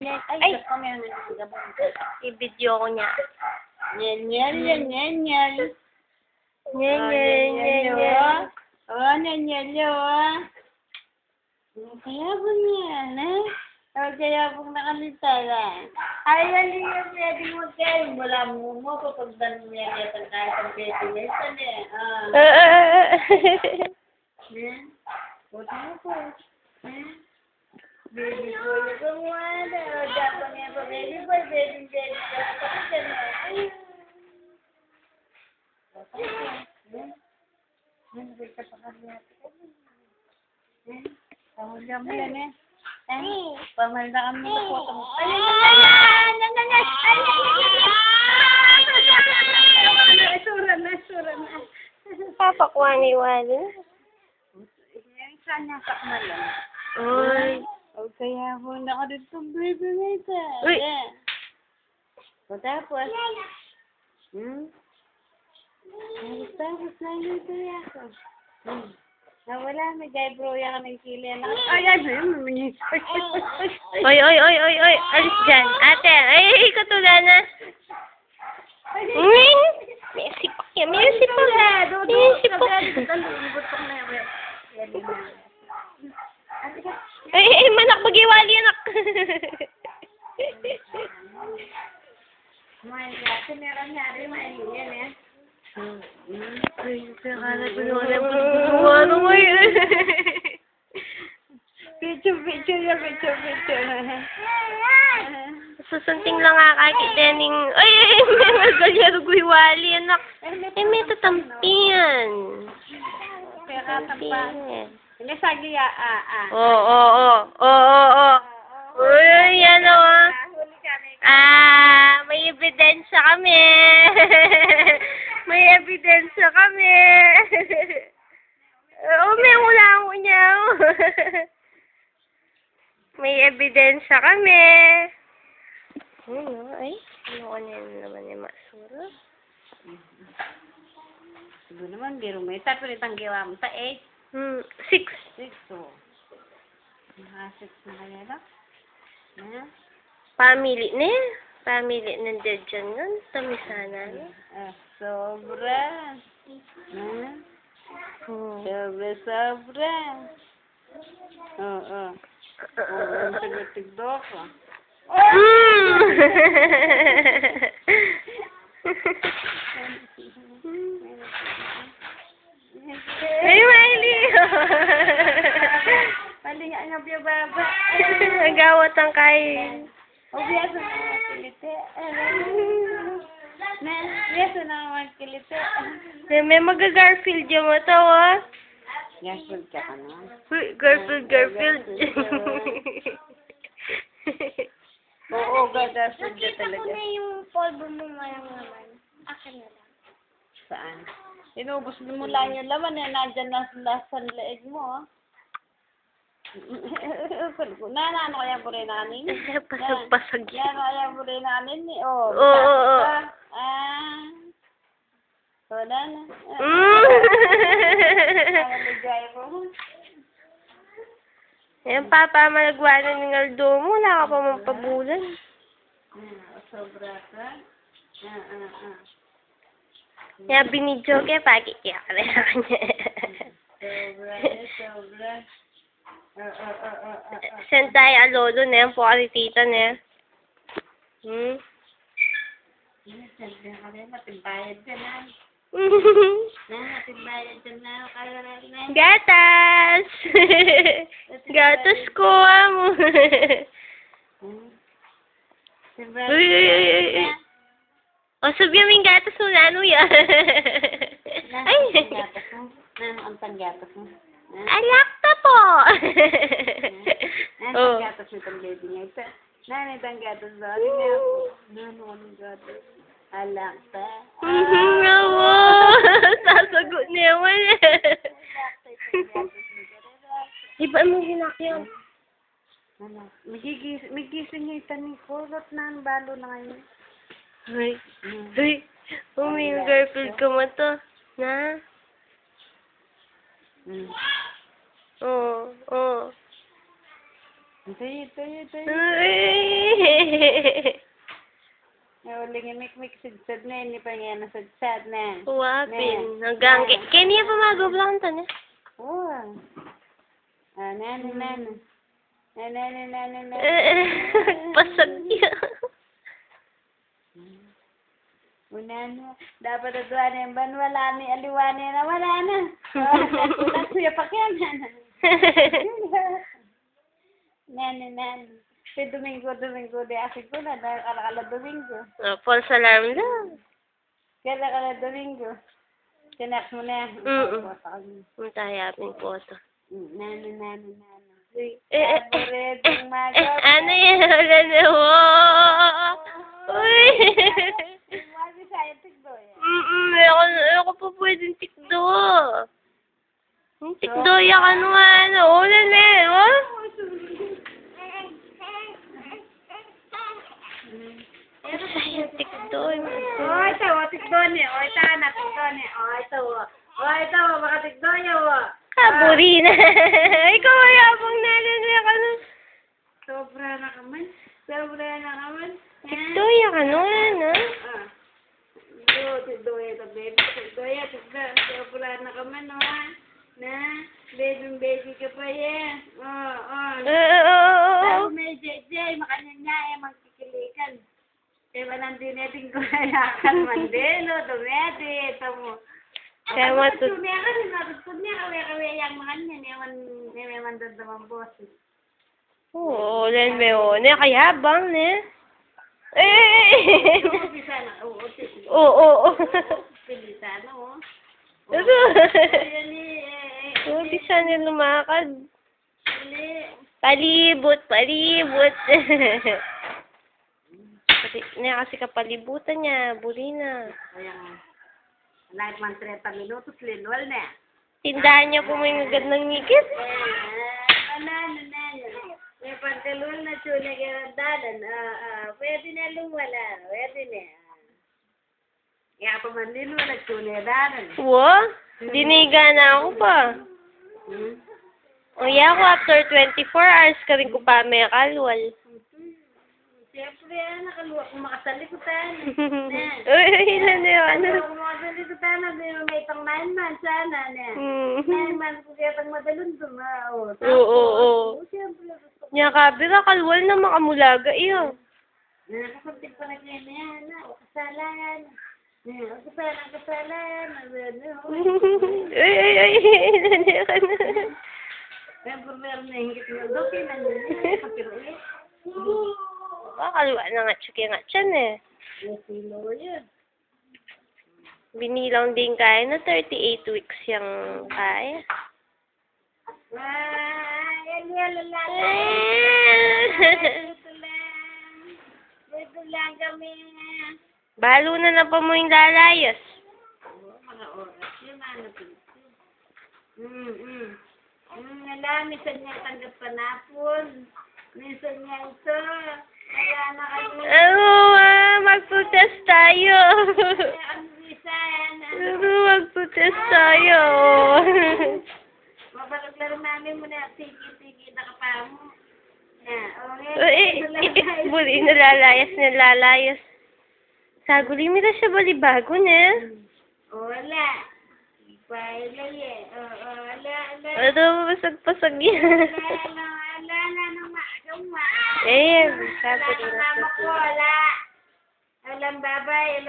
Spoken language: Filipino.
Ay! I-video ko niya. Nyan. Nyan. Oh, nyan. Kaya po niyan, eh? Kaya po nakalitala. Ay, hindi nga pwede mo kayo. Wala mo kapag dan mo yan yata kahit ang pwede O, tapos. Baby boy, kung wala. O, dapat nga pa, baby boy. Nagkita pa kami natin. Pahulya mo yan, eh. Pamalda kami na po. Sura na. Papakwani-wani. Saan niya kakmalan? Uy. O kaya po na ka dito, baby nita. Uy. O tapos. Tapos na yun ito yako. Nawala, may guy bro yan ka ng kili. Ayan, maminis. Oy. Alis dyan. Ate, ay, katula na. Messi pa. Ay, manak, magiwali, anak. Ay, kaya ko ano mo yun. Picture. Susunting lang nga kakitening. Ay, may magalyaro guiwali, anak. Eh, may tatampian. Hindi sagi ya, Oo. Uy, yan o. May ebidensya kami. May ulang niya. May ebidensya kami. Ay, ano ka naman yung masura? Siguro naman, biro mo. Tapos itang gawa mo. 6. 6, so. 6 na kaya lang. Family nandiyan dyan nun. Tamisana. Sobra. Sobra. Oo. Tigdo ko. Ay, Miley! Mali nga nga biya baba. Nagawat ang kain. Biyaso na nga kilite. Biyaso na nga kilite. May mag-Garfield yung mo to, ah. Garfield ka ka na. Uy, Garfield. Oo, Garfield ka talaga. Ano yung polvo mo naman? Akin na lang. Saan? Inubos mo lang yung laman eh. Nandyan na sa leeg mo, ah. Ano kaya po rin nanin? Pasag-pasag. Yan, kaya po rin nanin eh. Oo. Wala na. Yan, Papa, malagwanan ng Aldo mo. Wala ka pa mampabulan. Sobra ka? Kaya binidyo kaya pagi kaya ka rin sa kanya. Sobra. Sentay alolo na yan po kasi tita na yan. Sobra ka rin. Matimbayad ka na. Matimbayad ka na. Kaya na. Gatas! Gatas ko, amo. Uy. O, sabihin mo yung gatas mo na, ano yan? Ay! Ang panggatas mo? Alakta po! Ang panggatas mo itong baby niya. Nanay, itong gatas ba? Anong gatas? Alakta. Nawa! Sasagot niya naman eh. Di ba mo hinakyan? May gising niya itanin ko. Rot na ang balo na ngayon. Ay, may Garfield ka mo to. Na? Oo. Tayo. Ay! lingimik-mik, sidsad na, hindi pa nga nasadsad na. Wapin. Hanggang, kaya niya pa magublang to na. Oo. Nana. Pasag niya. Unano, dapat atuwa na yung ban, wala ni aliwane na, wala na. Kulang kuya pa kaya na. Nana. Si Domingo, di asin ko na, kala Domingo. False alarm lang. Kala Domingo. Sinak mo na. Matayapin po ito. Nana. Ano yan? Wala na mo. Uy! Mali sa'yo, tigdo yan. Ako pa pwedeng tikdo. Tikdo yan ano nga ano. Ulan na yan. Ano sa'yo tikdo? Ito, tigdo niya. Ito na, tigdo niya. Ito, baka tigdo niya. Kaburi na. Ikaw ay abang nalala ka na. Sobra na kaman. Tikdo yan ano ano. Tigdo yan, baby. Sobra na kaman, no? Na, baby ka pa yan. Sabi may JJ, makanyanya, magkikilikan. Diba nandinitin ko na yakan mandelo, dumedi, ito mo. Kaya matut... Tumiya ka rin, matutod niya, kawe-kawe yung mga niya, may mandadamang boses. Oo, len me o. Ne, kaya bang, ne? Bisa na, Oo. Bisa na, oh. Bisa na lumakad. Palibot. Kasi kapalibutan niya, buri na. Ayan. Lahat man 30 minutos, linwal na. Tindahan niya po may magad ng ngigit. May pantalon na tuna garandalan. Pwede na lumwala. Pwede na. Kaya pa man linwala tuna dalan. Wo? Diniga na ako pa. O yeah, ako after 24 hours ka rin ko pa may kalwal. Siyempre, nakaluwa kung makasalikutan. Uy, ilan na yun? Kung makasalikutan na, may itong 9 months sana. 9 months kung kaya itong madalun dumao. Oo. Siyempre, gusto ko. Nya kabira, kalwal na makamulaga iyo. Nakasabit pa na kayo na yan. Kasalan. Kasalan. Ay, ilan na yun? Siyempre, meron na hingit na. Doki na nyo. Pakirulit. Kalwa na nga siyan eh. Silo yun. Binilang din kaya na 38 weeks yung kaya. Dito lang kami. Balo na pa mo yung lalayas. Mga oras yun, ano pinto. Minsan niya tanggap panapon. Minsan niya ito. Kaya na kayo. Mag-protest tayo. Mag-protest tayo. Mabalaglar namin muna. Sige, nakapamo. Buli, nalalayas. Saguli mo na siya balibago niya. Wala. Pailay eh. Wala. Ano, pasag-pasag yan. Wala nang maagawa. Sabi rin Wala. Alam babay.